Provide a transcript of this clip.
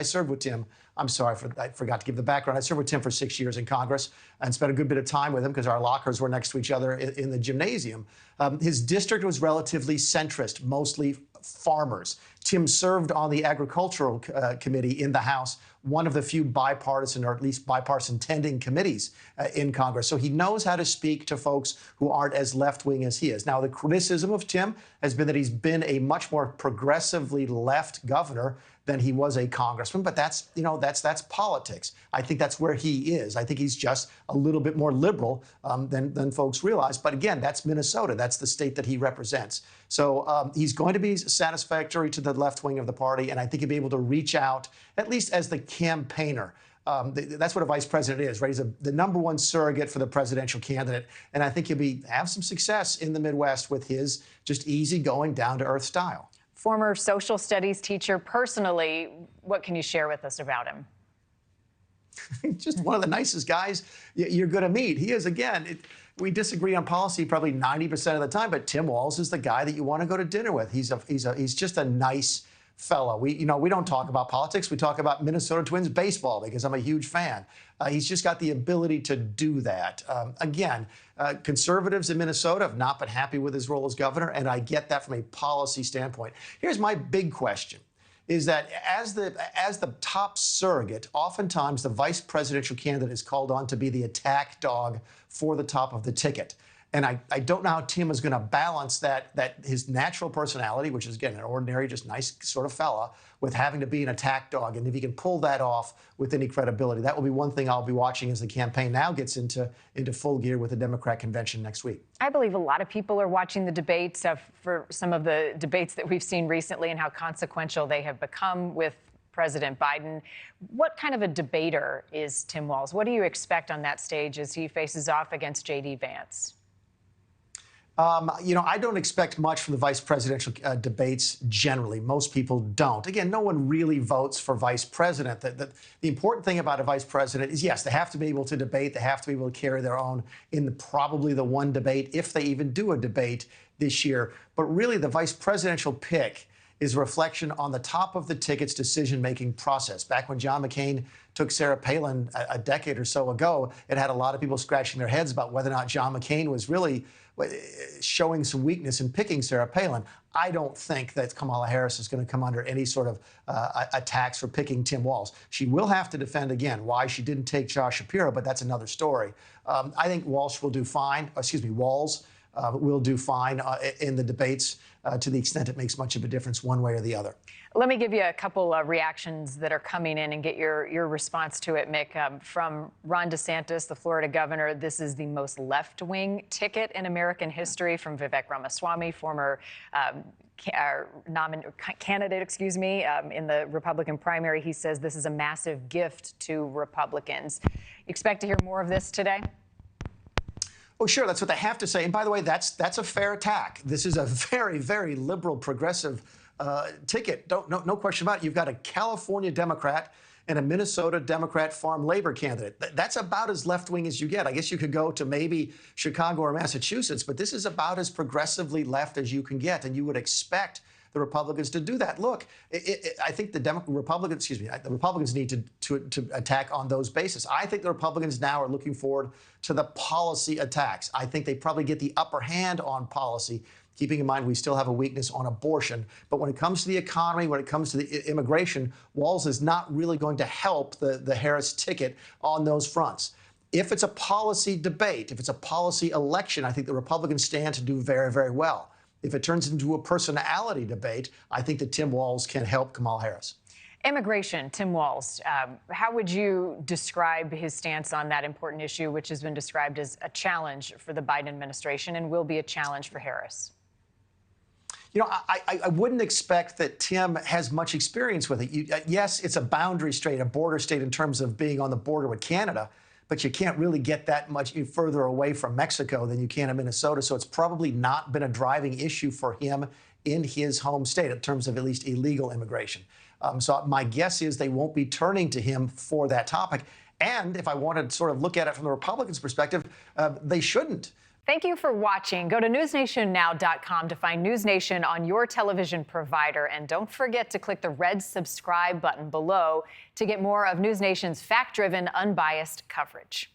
I served with Tim. I'm sorry, I forgot to give the background. I served with Tim for 6 years in Congress and spent a good bit of time with him because our lockers were next to each other in the gymnasium. His district was relatively centrist, mostly farmers. Tim served on the Agricultural Committee in the House, one of the few bipartisan, or at least bipartisan tending committees in Congress. So he knows how to speak to folks who aren't as left-wing as he is. Now, the criticism of Tim has been that he's been a much more progressively left governor than he was a congressman, but that's politics. I think that's where he is. I think he's just a little bit more liberal than folks realize. But again, that's Minnesota. That's the state that he represents. So he's going to be satisfactory to the left wing of the party, and I think he'll be able to reach out, at least as the campaigner. That's what a vice president is, right? He's the #1 surrogate for the presidential candidate. And I think he'll have some success in the Midwest with his just easygoing, down-to-earth style. Former social studies teacher, personally, what can you share with us about him? Just one of the nicest guys you're going to meet. He is, again, we disagree on policy probably 90% of the time, but Tim Walz is the guy that you want to go to dinner with. He's just a nice fella. We don't talk about politics. We talk about Minnesota Twins baseball because I'm a huge fan. He's just got the ability to do that. Again, conservatives in Minnesota have not been happy with his role as governor, and I get that from a policy standpoint. Here's my big question, is that as the top surrogate, oftentimes the vice presidential candidate is called on to be the attack dog for the top of the ticket. And I don't know how Tim is going to balance that his natural personality, which is, again, an ordinary, just nice sort of fella, with having to be an attack dog. And if he can pull that off with any credibility, that will be one thing I'll be watching as the campaign now gets into full gear with the Democrat convention next week. I believe a lot of people are watching the debates for some of the debates that we've seen recently and how consequential they have become with President Biden. What kind of a debater is Tim Walz? What do you expect on that stage as he faces off against J.D. Vance? I don't expect much from the vice presidential debates generally. Most people don't. Again, no one really votes for vice president. The important thing about a vice president is, yes, they have to be able to debate. They have to be able to carry their own in probably the one debate, if they even do a debate this year. But really, the vice presidential pick is a reflection on the top of the ticket's decision-making process. Back when John McCain took Sarah Palin a decade or so ago, it had a lot of people scratching their heads about whether or not John McCain was really showing some weakness in picking Sarah Palin. I don't think that Kamala Harris is going to come under any sort of attacks for picking Tim Walz. She will have to defend again why she didn't take Josh Shapiro, but that's another story. I think Walz will do fine. Walz will do fine in the debates to the extent it makes much of a difference one way or the other. Let me give you a couple of reactions that are coming in and get your response to it, Mick. From Ron DeSantis, the Florida governor, this is the most left-wing ticket in American history. From Vivek Ramaswamy, former candidate, in the Republican primary, he says this is a massive gift to Republicans. You expect to hear more of this today? Oh, sure. That's what they have to say. And by the way, that's a fair attack. This is a very, very liberal, progressive ticket. No question about it. You've got a California Democrat and a Minnesota Democrat farm labor candidate. That's about as left-wing as you get. I guess you could go to maybe Chicago or Massachusetts, but this is about as progressively left as you can get. And you would expect the Republicans to do that. Look, I think the Republicans need to attack on those bases. I think the Republicans now are looking forward to the policy attacks. I think they probably get the upper hand on policy, keeping in mind we still have a weakness on abortion. But when it comes to the economy, when it comes to the immigration, Walz is not really going to help the Harris ticket on those fronts. If it's a policy debate, if it's a policy election, I think the Republicans stand to do very, very well. If it turns into a personality debate, I think that Tim Walz can help Kamala Harris. Immigration, Tim Walz, how would you describe his stance on that important issue, which has been described as a challenge for the Biden administration and will be a challenge for Harris? I wouldn't expect that Tim has much experience with it. Yes, it's a boundary state, a border state in terms of being on the border with Canada, but you can't really get that much further away from Mexico than you can in Minnesota. So it's probably not been a driving issue for him in his home state in terms of at least illegal immigration. So my guess is they won't be turning to him for that topic. And if I want to sort of look at it from the Republicans' perspective, they shouldn't. Thank you for watching. Go to newsnationnow.com to find NewsNation on your television provider. And don't forget to click the red subscribe button below to get more of NewsNation's fact-driven, unbiased coverage.